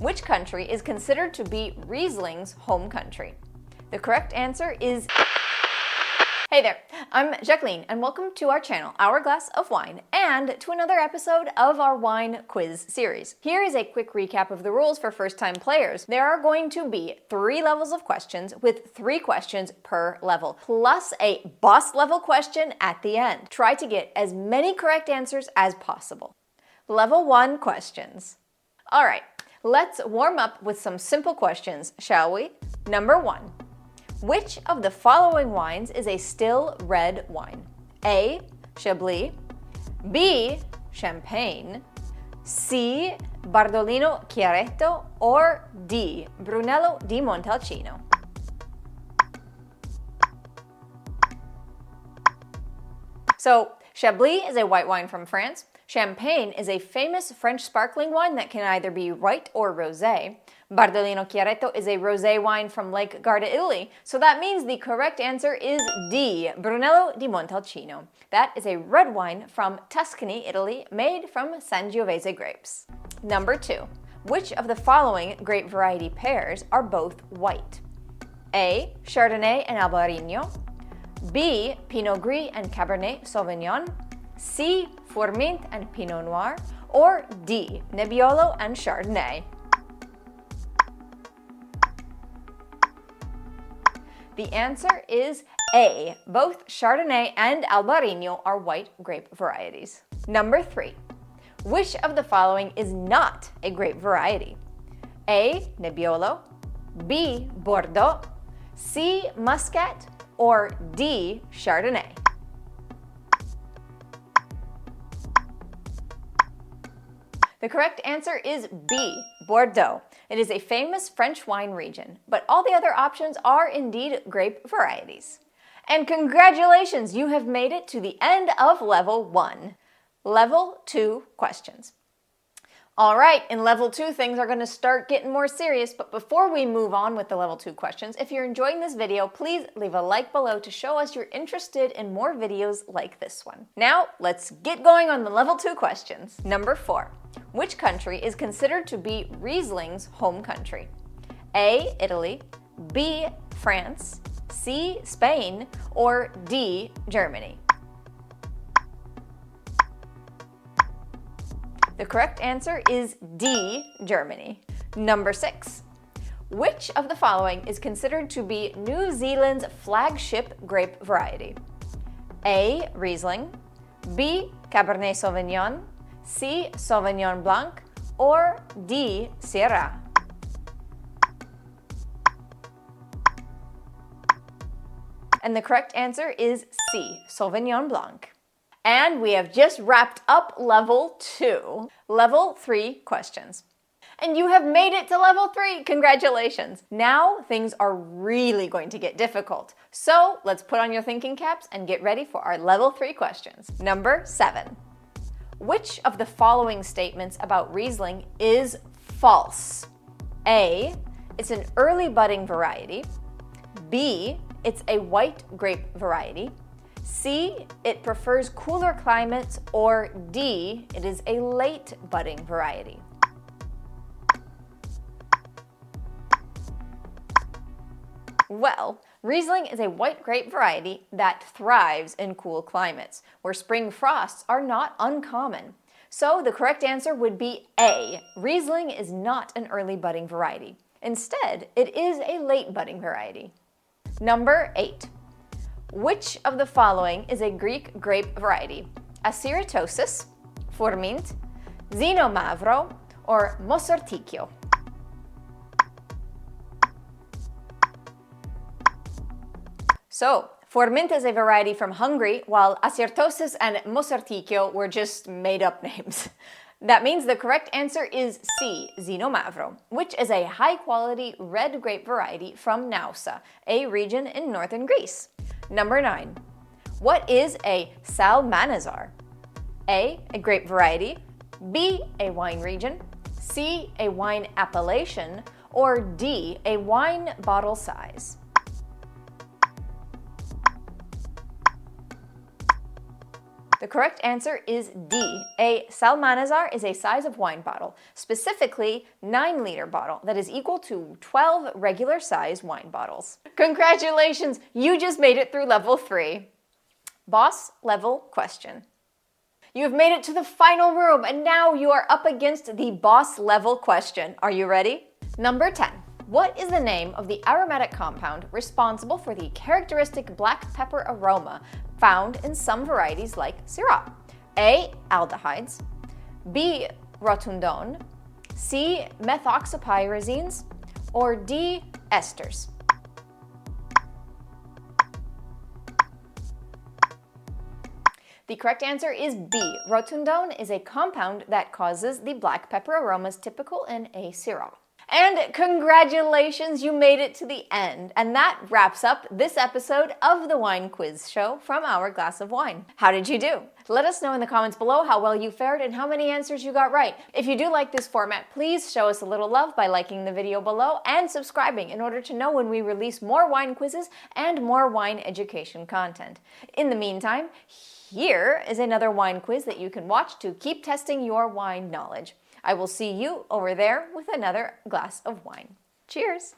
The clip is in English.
Which country is considered to be Riesling's home country? The correct answer is... Hey there, I'm Jacqueline, and welcome to our channel, Hourglass of Wine, and to another episode of our wine quiz series. Here is a quick recap of the rules for first-time players. There are going to be 3 levels of questions with 3 questions per level, plus a boss level question at the end. Try to get as many correct answers as possible. Level 1 questions. All right, let's warm up with some simple questions, shall we? Number 1. Which of the following wines is a still red wine? A. Chablis, B. Champagne, C. Bardolino Chiaretto, or D. Brunello di Montalcino? So, Chablis is a white wine from France. Champagne is a famous French sparkling wine that can either be white or rosé. Bardolino Chiaretto is a rosé wine from Lake Garda, Italy. So that means the correct answer is D, Brunello di Montalcino. That is a red wine from Tuscany, Italy, made from Sangiovese grapes. Number 2. Which of the following grape variety pairs are both white? A. Chardonnay and Albarino, B. Pinot Gris and Cabernet Sauvignon, C. Fourmint and Pinot Noir, or D. Nebbiolo and Chardonnay? The answer is A. Both Chardonnay and Albarino are white grape varieties. Number 3. Which of the following is not a grape variety? A. Nebbiolo, B. Bordeaux, C. Muscat, or D. Chardonnay? The correct answer is B, Bordeaux. It is a famous French wine region, but all the other options are indeed grape varieties. And congratulations, you have made it to the end of Level 1. Level 2 questions. All right, in Level 2, things are going to start getting more serious, but before we move on with the Level 2 questions, if you're enjoying this video, please leave a like below to show us you're interested in more videos like this one. Now, let's get going on the Level 2 questions. Number 4. Which country is considered to be Riesling's home country? A. Italy, B. France, C. Spain, or D. Germany? The correct answer is D. Germany. Number 6. Which of the following is considered to be New Zealand's flagship grape variety? A. Riesling, B. Cabernet Sauvignon, C. Sauvignon Blanc, or D. Syrah? And the correct answer is C. Sauvignon Blanc. And we have just wrapped up Level 2. Level 3 questions. And you have made it to Level 3! Congratulations! Now things are really going to get difficult. So let's put on your thinking caps and get ready for our Level 3 questions. Number 7. Which of the following statements about Riesling is false? A. It's an early budding variety. B. It's a white grape variety. C. It prefers cooler climates, or D. It is a late budding variety? Well, Riesling is a white grape variety that thrives in cool climates, where spring frosts are not uncommon. So the correct answer would be A. Riesling is not an early budding variety. Instead, it is a late budding variety. Number 8. Which of the following is a Greek grape variety? Acyritosis, Fourmint, Xinomavro, or Mossorticchio? So, Fourmint is a variety from Hungary, while Acyritosis and Mossorticchio were just made-up names. That means the correct answer is C, Xinomavro, which is a high-quality red grape variety from Nausa, a region in northern Greece. Number 9. What is a Salmanazar? A grape variety, B, a wine region, C, a wine appellation, or D, a wine bottle size? The correct answer is D. A Salmanazar is a size of wine bottle, specifically 9-liter bottle that is equal to 12 regular size wine bottles. Congratulations, you just made it through level 3. Boss level question. You have made it to the final room, and now you are up against the boss level question. Are you ready? Number 10. What is the name of the aromatic compound responsible for the characteristic black pepper aroma found in some varieties like Syrah? A. Aldehydes, B. Rotundone, C. Methoxypyrazines, or D. Esters? The correct answer is B. Rotundone is a compound that causes the black pepper aromas typical in a Syrah. And congratulations, you made it to the end. And that wraps up this episode of the Wine Quiz Show from Hourglass of Wine. How did you do? Let us know in the comments below how well you fared and how many answers you got right. If you do like this format, please show us a little love by liking the video below and subscribing in order to know when we release more wine quizzes and more wine education content. In the meantime, here is another wine quiz that you can watch to keep testing your wine knowledge. I will see you over there with another glass of wine. Cheers!